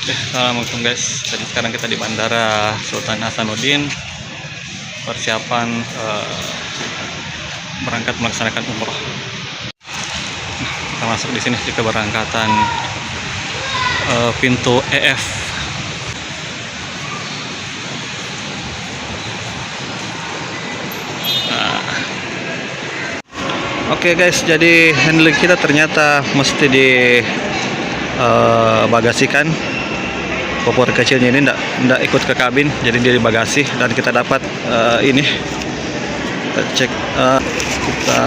Assalamualaikum guys. Jadi sekarang kita di Bandara Sultan Hasanuddin, persiapan berangkat melaksanakan umroh. Kita masuk di sini di keberangkatan pintu EF. Oke guys, jadi handling kita ternyata mesti di bagasikan. Koper kecilnya ini ndak ikut ke kabin, jadi dia di bagasi dan kita dapat ini. Kita cek, kita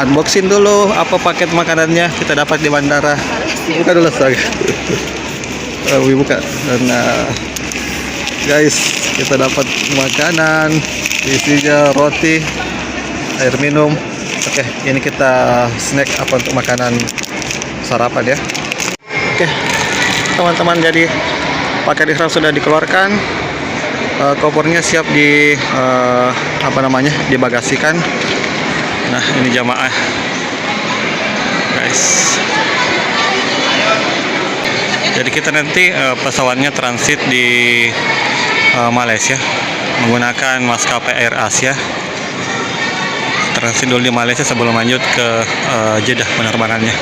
unboxing dulu apa paket makanannya kita dapat di bandara. Buka dulu saja. Buka dan guys, kita dapat makanan, isinya roti, air minum. Oke, ini kita snack apa untuk makanan sarapan ya. Oke, teman-teman, jadi paket ihram sudah dikeluarkan, kopernya siap di dibagasikan. Nah, ini jamaah guys. Jadi kita nanti pesawatnya transit di Malaysia menggunakan maskapai Air Asia. Transit dulu di Malaysia sebelum lanjut ke Jeddah penerbangannya.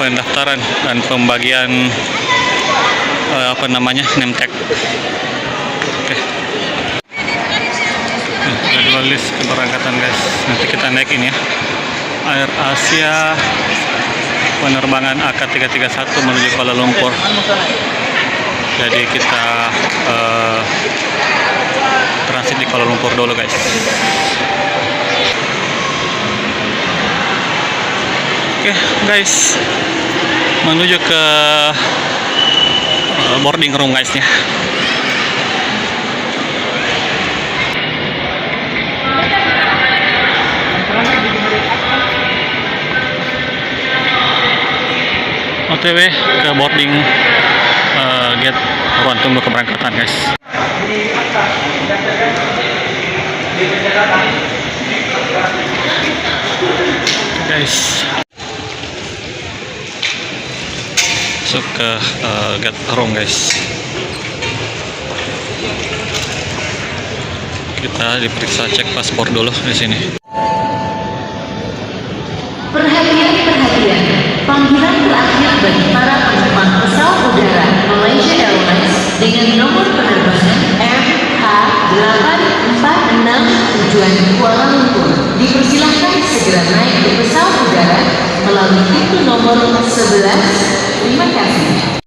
Pendaftaran dan pembagian name tag. Oke. Jadwal list keberangkatan guys. Nanti kita naik ini ya, Air Asia penerbangan AK331 menuju Kuala Lumpur. Jadi kita transit di Kuala Lumpur dulu guys. Oke guys, menuju ke boarding room guys ya. OTW ke boarding gate ruang tunggu keberangkatan guys. Guys, masuk ke gate room guys. Kita diperiksa cek paspor dulu di sini. Perhatian, panggilan terakhir bagi para penumpang pesawat udara Malaysia Airlines dengan nomor penerbangan MH846 tujuan Kuala Lumpur. Dipersilahkan segera naik ke pesawat udara melalui pintu nomor 11. Terima kasih.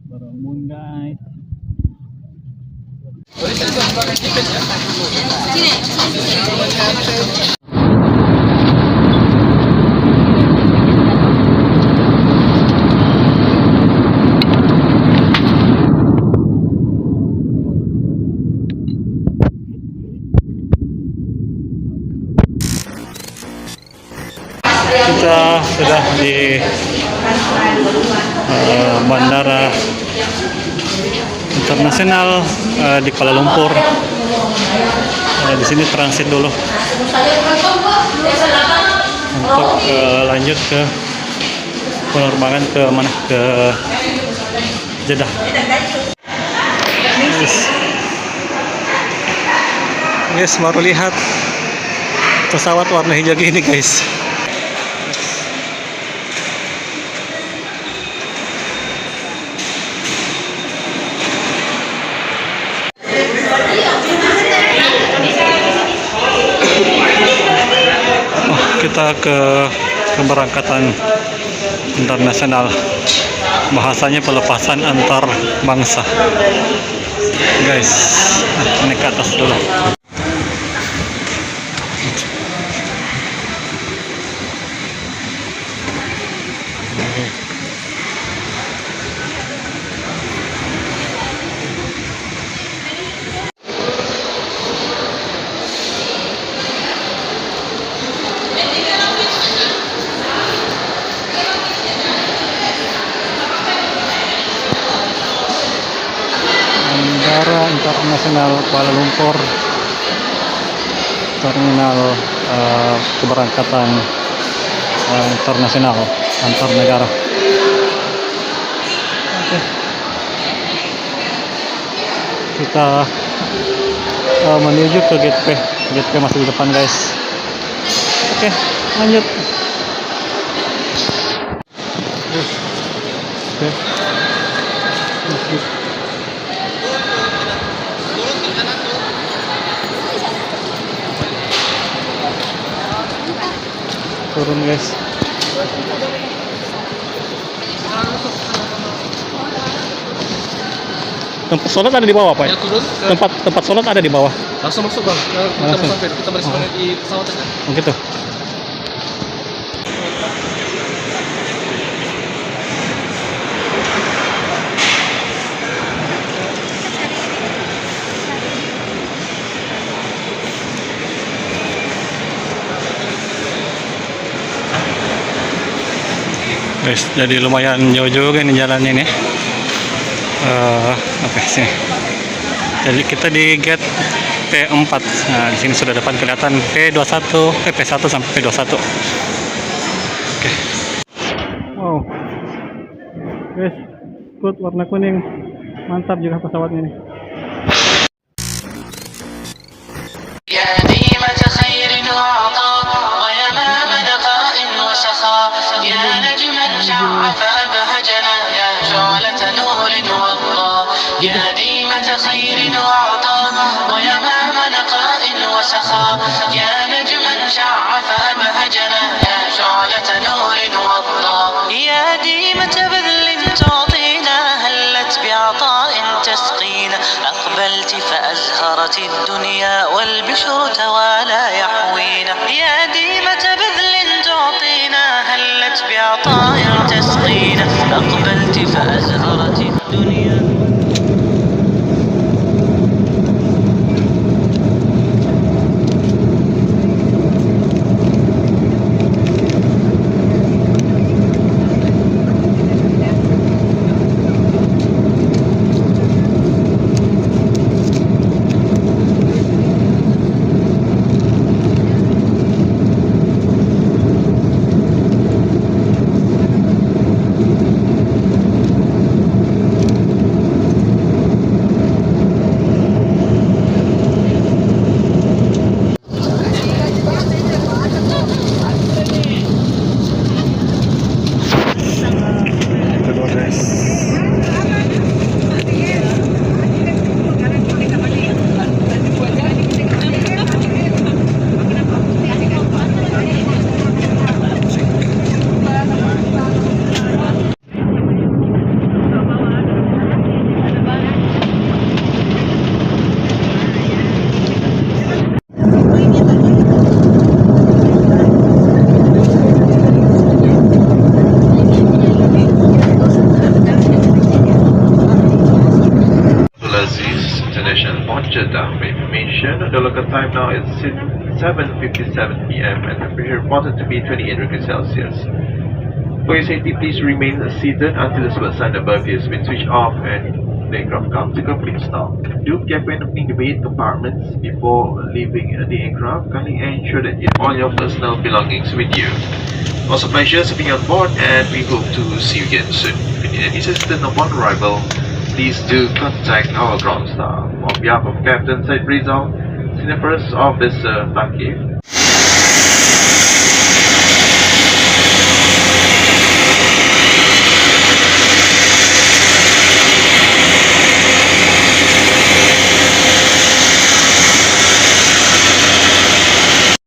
Berembun guys. Kita sudah di Bandara Internasional di Kuala Lumpur. Di sini transit dulu untuk lanjut ke penerbangan ke mana, ke Jeddah. Guys, baru lihat pesawat warna hijau gini guys. kita ke keberangkatan internasional, bahasanya pelepasan antar bangsa guys. Nah, ini ke atas dulu. Bandara Internasional Kuala Lumpur, terminal keberangkatan internasional antar negara. Oke. Kita menuju ke gate P. Gate P masih di depan guys. Oke, lanjut. Oke. Turun guys. Tempat sholat ada di bawah Pak? Ya, turun ke, Tempat sholat ada di bawah. langsung masuk bang. Kita Langsung. sampai kita beresponnya di pesawat aja. Oh gitu. Guys, jadi lumayan jauh juga nih jalannya nih. Oke, sini. Jadi kita di gate P4. Nah, di sini sudah depan kelihatan P21, P1 sampai P21. Oke. Wow. Guys, good, warna kuning. Mantap juga pesawatnya nih. يا ديمة خير وعطاء ويمام نقاء وسخاء يا نجما شع فأبهجنا يا شعلة نور وضاء يا ديمة خير وعطاء ويمام نقاء وسخاء يا نجما شع فأبهجنا يا شعلة نور وضاء يا ديمة بذل تعطينا هلت بعطاء تسقينا أقبلت فأزهرت الدنيا والبشر توالى يحوينا يا ديمة بذل تعطينا هلت بعطاء تسقينا أقبلت فأزهرت الدنيا. Jeddah. For information, the local time now is 7:57 p.m. and the temperature reported to be 28 degrees Celsius. For your safety, please remain seated until the seatbelt sign above you has been switched off and the aircraft comes to complete stop. Do be careful when opening the weight compartments before leaving the aircraft. Kindly ensure that you have all your personal belongings with you. Also, pleasure having you on board, and we hope to see you again soon. If you need any assistance upon arrival, please do contact our ground staff. On behalf of Captain Said Rizal, Senior First Officer Takif,